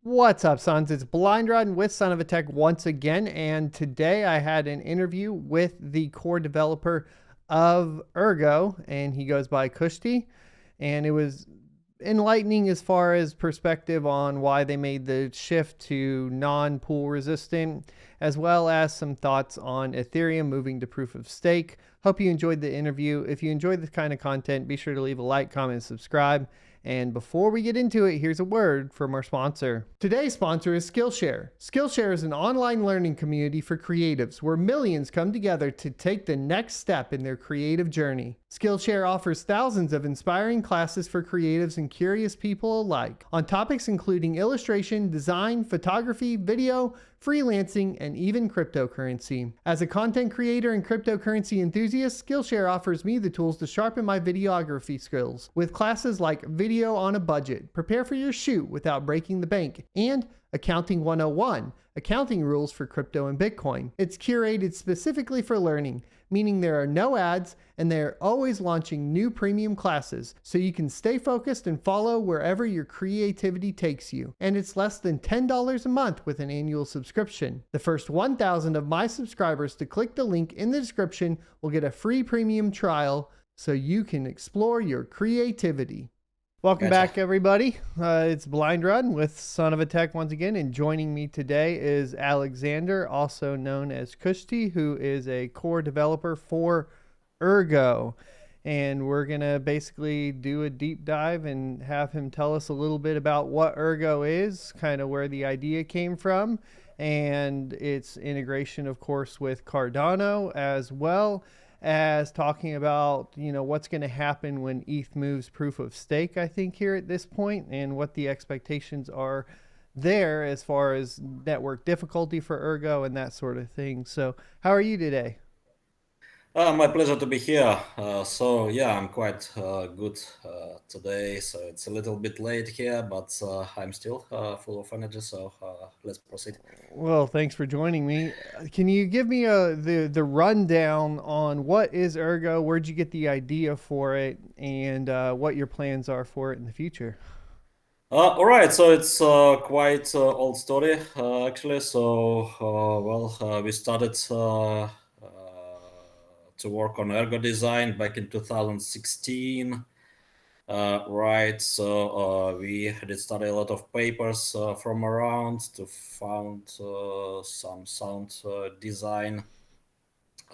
What's up, sons? It's Blind Run with Son of a Tech once again, and today I had an interview with the core developer of ERGO, and he goes by Kushti, and it was enlightening as far as perspective on why they made the shift to non-pool resistant, as well as some thoughts on Ethereum moving to proof of stake. Hope you enjoyed the interview. If you enjoyed this kind of content, be sure to leave a like, comment, and subscribe. And before we get into it, here's a word from our sponsor. Today's sponsor is Skillshare. Skillshare is an online learning community for creatives where millions come together to take the next step in their creative journey. Skillshare offers thousands of inspiring classes for creatives and curious people alike on topics including illustration, design, photography, video, freelancing, and even cryptocurrency. As a content creator and cryptocurrency enthusiast, Skillshare offers me the tools to sharpen my videography skills with classes like Video on a Budget, Prepare for Your Shoot Without Breaking the Bank, and Accounting 101, Accounting Rules for Crypto and Bitcoin. It's curated specifically for learning, meaning there are no ads and they're always launching new premium classes so you can stay focused and follow wherever your creativity takes you. And it's less than $10 a month with an annual subscription. The first 1,000 of my subscribers to click the link in the description will get a free premium trial so you can explore your creativity. Welcome back, everybody. It's Blind Run with Son of a Tech once again, and joining me today is Alexander, also known as Kushti, who is a core developer for ERGO. And we're going to basically do a deep dive and have him tell us a little bit about what ERGO is, kind of where the idea came from, and its integration, of course, with Cardano, as well as talking about, what's going to happen when ETH moves proof of stake, I think, here at this point, and what the expectations are there as far as network difficulty for ERGO and that sort of thing. So how are you today? My pleasure to be here. I'm quite good today. So it's a little bit late here, but I'm still full of energy. So let's proceed. Well, thanks for joining me. Can you give me the rundown on what is ERGO, where'd you get the idea for it, and what your plans are for it in the future? All right, so it's quite old story actually. We started to work on ergo design back in 2016. We did study a lot of papers from around to found some sound design.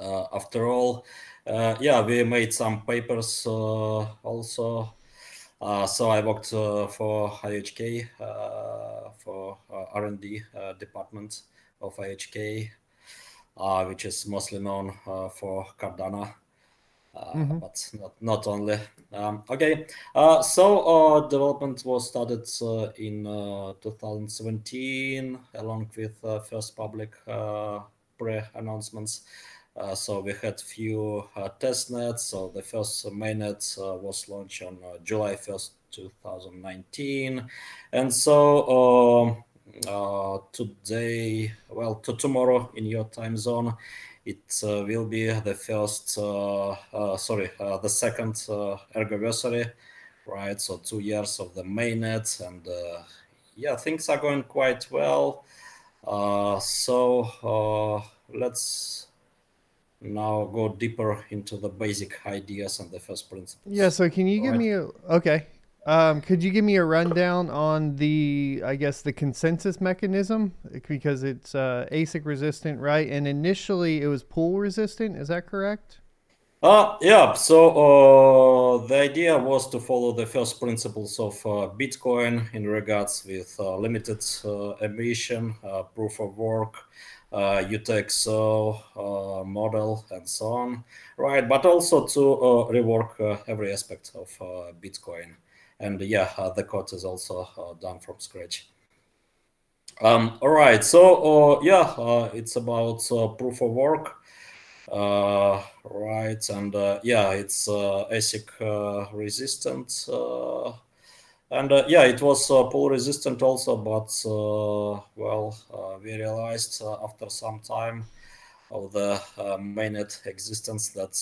After all, we made some papers also. So I worked for IHK, for R&D department of IHK, which is mostly known for Cardano. But not only. Development was started in 2017, along with first public pre-announcements. So we had few test nets. So the first mainnet was launched on July 1st, 2019, and so today, to tomorrow in your time zone, it will be the second ergoversary, right? So 2 years of the mainnet, and things are going quite well. Let's now go deeper into the basic ideas and the first principles. Yeah, so can you give me could you give me a rundown on the consensus mechanism? Because it's ASIC resistant, right? And initially it was pool resistant, is that correct? The idea was to follow the first principles of Bitcoin in regards with limited emission, proof of work, UTXO model, and so on, right? But also to rework every aspect of Bitcoin. And the code is also done from scratch. All right, it's about proof of work. It's ASIC resistant, it was pool resistant also, but we realized after some time of the mainnet existence that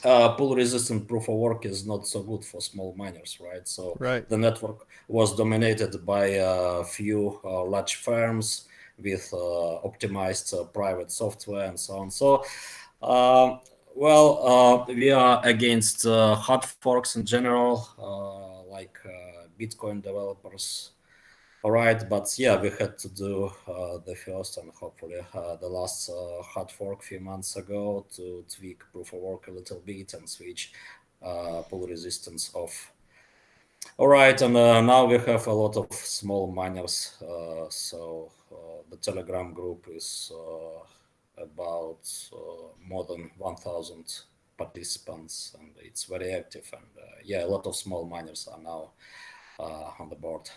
pull resistant proof of work is not so good for small miners, right? So Right. the network was dominated by a few large firms with optimized private software and so on. So, we are against hard forks in general, like Bitcoin developers. All right, but yeah, we had to do the first and hopefully the last hard fork a few months ago to tweak proof of work a little bit and switch pull resistance off. All right, and now we have a lot of small miners. So the Telegram group is about more than 1,000 participants, and it's very active. And yeah, a lot of small miners are now on the board.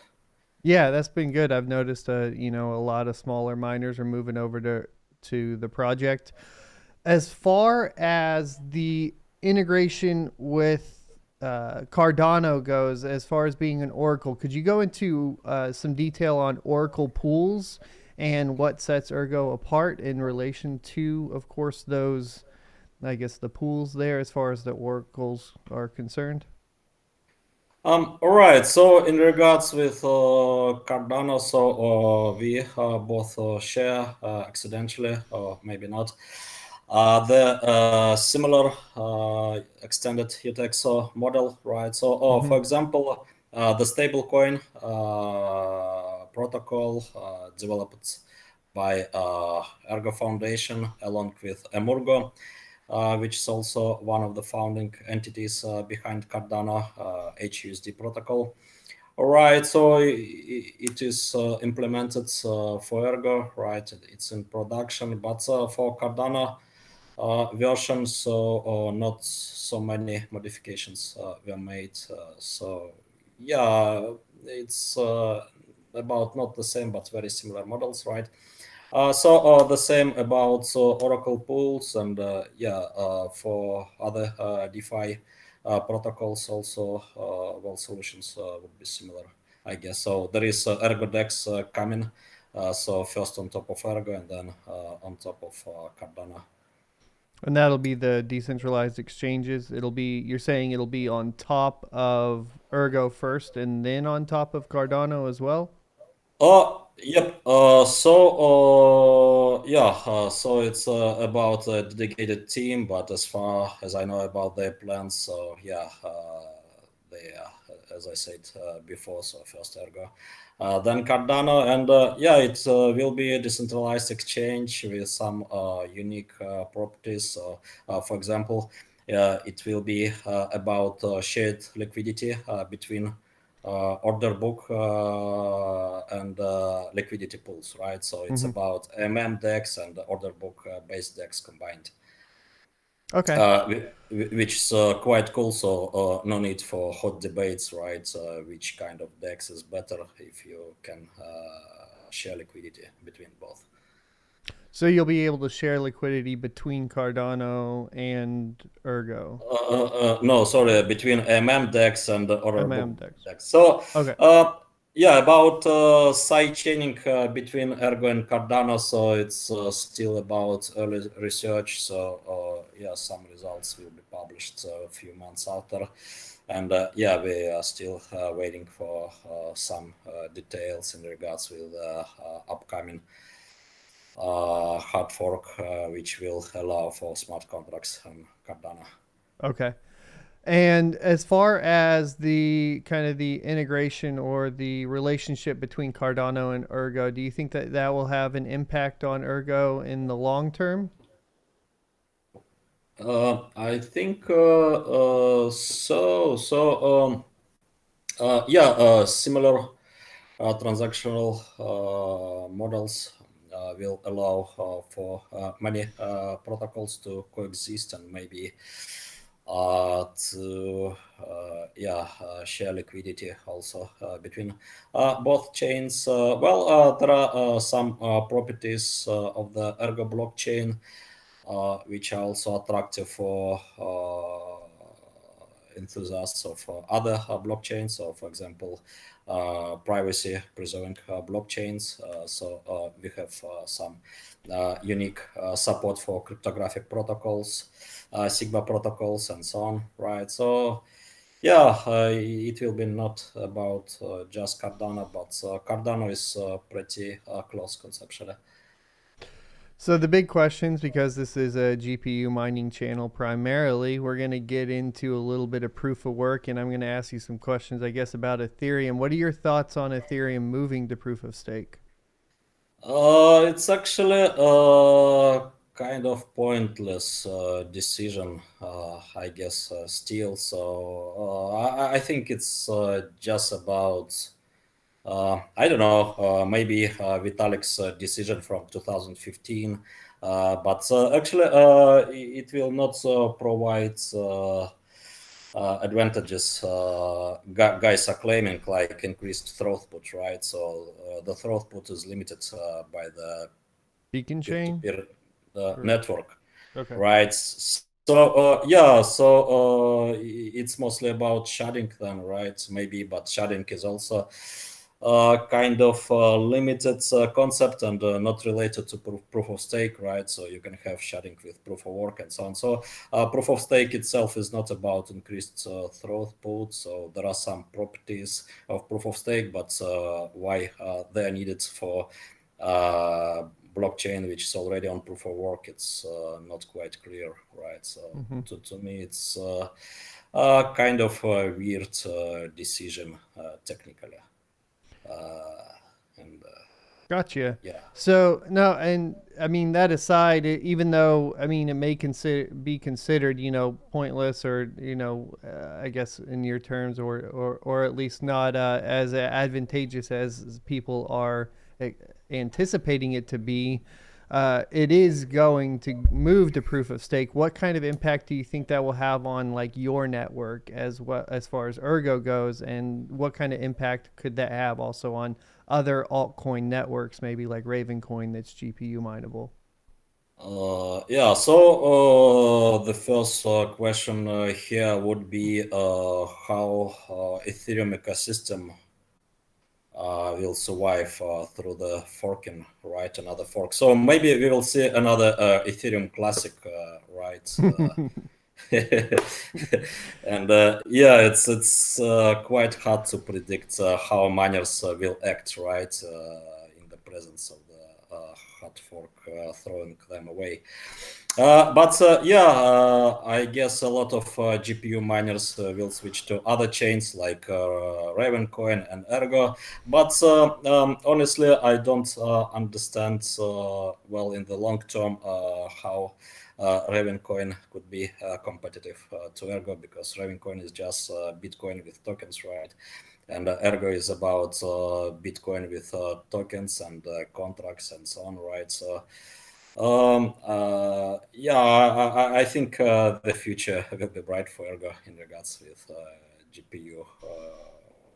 Yeah, that's been good. I've noticed, a lot of smaller miners are moving over to the project. As far as the integration with Cardano goes, as far as being an Oracle, could you go into some detail on Oracle pools and what sets Ergo apart in relation to, of course, those, I guess, the pools there as far as the Oracles are concerned? All right. So in regards with Cardano, so we both share accidentally, or maybe not, the similar extended UTXO model, right? So, Mm-hmm. for example, the stablecoin protocol developed by Ergo Foundation along with Emurgo, which is also one of the founding entities behind Cardano HUSD protocol. All right, so it is implemented for Ergo, right? It's in production, but for Cardano version, so not so many modifications were made. So yeah, it's about not the same, but very similar models, right? The same about Oracle pools and for other DeFi protocols also solutions would be similar, I guess. So there is ErgoDex coming. So first on top of Ergo and then on top of Cardano. And that'll be the decentralized exchanges. You're saying it'll be on top of Ergo first and then on top of Cardano as well? Yep. So it's about a dedicated team, but as far as I know about their plans, so yeah, they, as I said before, so first Ergo, then Cardano, and it will be a decentralized exchange with some unique properties. So, for example, it will be about shared liquidity between order book and liquidity pools, right? So it's Mm-hmm. about DEX and order book based DEX combined, Okay. which is quite cool. So no need for hot debates, right? Which kind of DEX is better if you can share liquidity between both. So you'll be able to share liquidity between Cardano and Ergo. No, sorry, between DEX and the order book MMDEX. DEX. So, Okay. about side chaining between Ergo and Cardano. So it's still about early research. So, some results will be published a few months after. And we are still waiting for some details in regards with upcoming hard fork, which will allow for smart contracts on Cardano. Okay. And as far as the kind of the integration or the relationship between Cardano and Ergo, do you think that that will have an impact on Ergo in the long term? I think so. Similar transactional models will allow for many protocols to coexist and maybe to share liquidity also between both chains. There are some properties of the Ergo blockchain which are also attractive for enthusiasts of other blockchains. So, for example, privacy preserving blockchains. So we have some unique support for cryptographic protocols, Sigma protocols, and so on, right? So yeah, it will be not about just Cardano, but Cardano is pretty close conceptually. So the big questions, because this is a GPU mining channel primarily, we're going to get into a little bit of proof of work, and I'm going to ask you some questions, I guess, about Ethereum. What are your thoughts on Ethereum moving to proof of stake? It's actually kind of pointless decision, I guess, still. So I think it's just about, I don't know, maybe Vitalik's decision from 2015. But actually, it will not provide advantages guys are claiming, like increased throughput, right? So the throughput is limited by the Beacon chain? peer-to-peer Or, network, okay. right? So yeah, so it's mostly about sharding then, right? Maybe, but sharding is also kind of limited concept and not related to proof of stake, right? So you can have sharding with proof of work and so on. So proof of stake itself is not about increased throughput. So there are some properties of proof of stake, but why they are needed for blockchain which is already on proof of work, it's not quite clear, right? So Mm-hmm. to me, it's kind of a weird decision technically. And Gotcha. yeah. So no, and I mean that aside, even though I mean it may be considered, pointless or I guess in your terms, or at least not as advantageous as people are uh, anticipating it to be. It is going to move to proof of stake. What kind of impact do you think that will have on like your network as far as Ergo goes, and what kind of impact could that have also on other altcoin networks, maybe like Ravencoin that's GPU mineable? Yeah, so the first question here would be how Ethereum ecosystem will survive through the forking, right? Another fork. So maybe we will see another Ethereum Classic, right? And yeah, it's quite hard to predict how miners will act, right, in the presence of the hard fork throwing them away. But yeah, I guess a lot of GPU miners will switch to other chains like Ravencoin and Ergo. But honestly, I don't understand well in the long term how Ravencoin could be competitive to Ergo, because Ravencoin is just Bitcoin with tokens, right? And Ergo is about Bitcoin with tokens and contracts and so on, right? So yeah, I think the future will be bright for Ergo in regards with GPU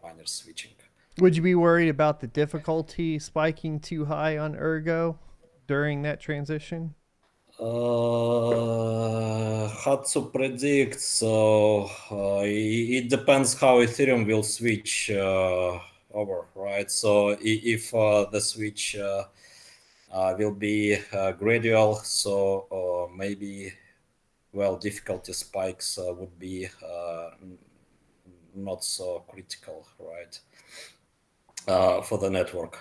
miners switching. Would you be worried about the difficulty spiking too high on Ergo during that transition? Hard to predict. So it depends how Ethereum will switch over, right? So if the switch will be gradual, so maybe, well, difficulty spikes would be not so critical, right, for the network.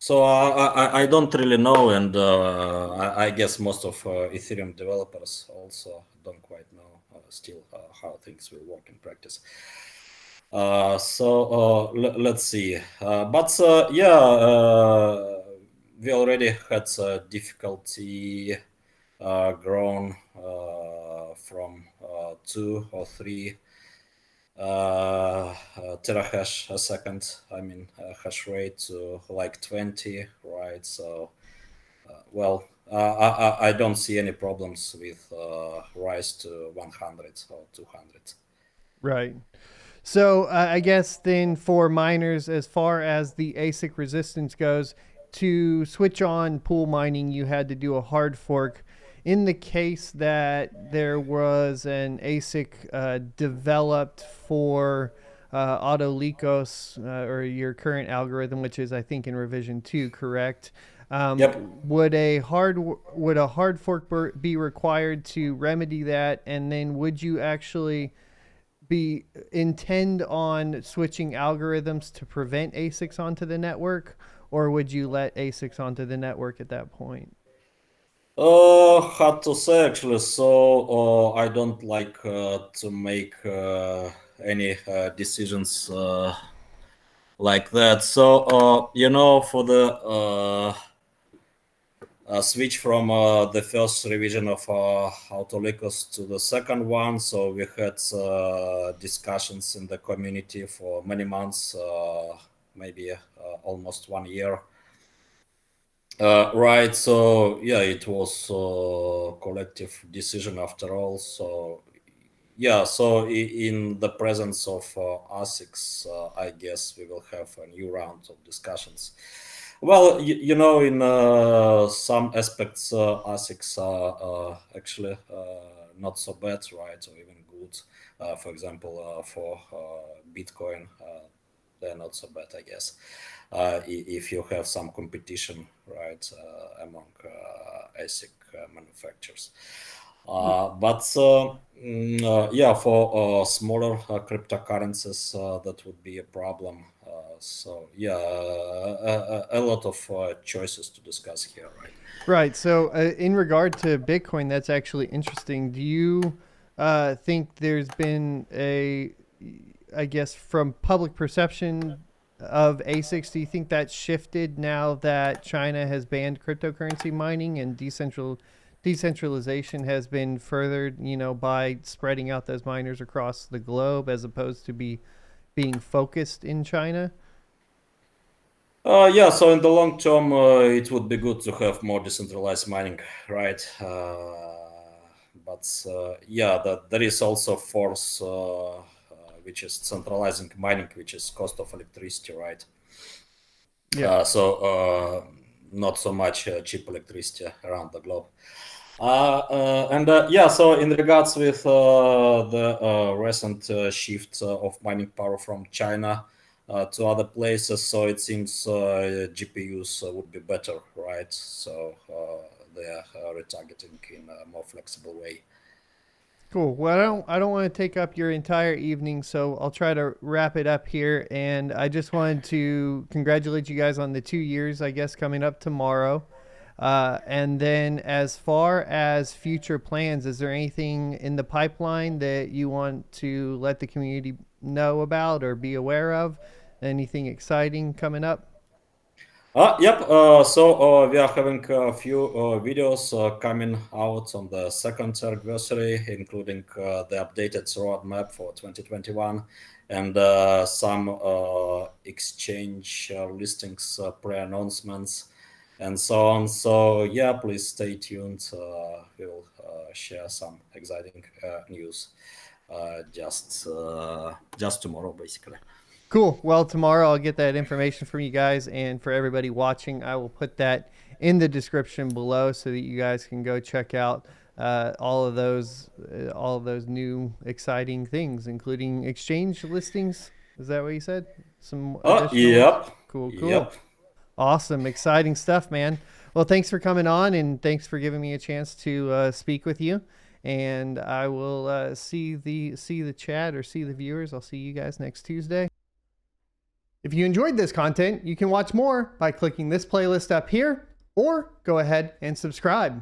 So I don't really know, and I guess most of Ethereum developers also don't quite know still how things will work in practice. So let's see. But yeah, we already had difficulty grown from 2 or 3 terahash a second, I mean, hash rate to like 20, right? So, well, I don't see any problems with rise to 100 or 200. Right. So I guess then for miners, as far as the ASIC resistance goes, to switch on pool mining, you had to do a hard fork. In the case that there was an ASIC developed for Autolicos or your current algorithm, which is I think in revision 2, correct? Yep. Would a hard fork be required to remedy that? And then would you actually be intend on switching algorithms to prevent ASICs onto the network, or would you let ASICs onto the network at that point? Hard to say actually. So I don't like to make any decisions like that. So for the switch from the first revision of Autolycus to the second one. So we had discussions in the community for many months, maybe almost 1 year. Right. So yeah, it was a collective decision after all. So yeah. So in the presence of ASICs, I guess we will have a new round of discussions. Well, in some aspects, ASICs are actually not so bad, right, or even good. For example, for Bitcoin, they're not so bad, I guess. If you have some competition, right, among ASIC manufacturers. Yeah, for smaller cryptocurrencies, that would be a problem. So yeah, a lot of choices to discuss here, right? Right. So, in regard to Bitcoin, that's actually interesting. Do you think there's been I guess, from public perception of ASICs, do you think that shifted now that China has banned cryptocurrency mining and decentralization has been furthered, by spreading out those miners across the globe as opposed to being focused in China? Yeah, so in the long term, it would be good to have more decentralized mining, right? But yeah, there is also force which is centralizing mining, which is cost of electricity, right? Yeah. Not so much cheap electricity around the globe. And yeah, so in regards with the recent shift of mining power from China to other places, so it seems GPUs would be better, right? So they are retargeting in a more flexible way. Cool. Well, I don't want to take up your entire evening, so I'll try to wrap it up here. And I just wanted to congratulate you guys on the 2 years, I guess, coming up tomorrow. And then, as far as future plans, is there anything in the pipeline that you want to let the community know about or be aware of? Anything exciting coming up? Yep. We are having a few videos coming out on the second anniversary, including the updated roadmap for 2021 and some exchange listings, pre-announcements, and so on. So yeah, please stay tuned. We'll share some exciting news just tomorrow, basically. Cool. Well, tomorrow I'll get that information from you guys, and for everybody watching, I will put that in the description below so that you guys can go check out all of those new exciting things, including exchange listings. Is that what you said? Some additional ones. Yep. Cool. Cool. Yep. Awesome. Exciting stuff, man. Well, thanks for coming on, and thanks for giving me a chance to speak with you. And I will see the chat or see the viewers. I'll see you guys next Tuesday. If you enjoyed this content, you can watch more by clicking this playlist up here or go ahead and subscribe.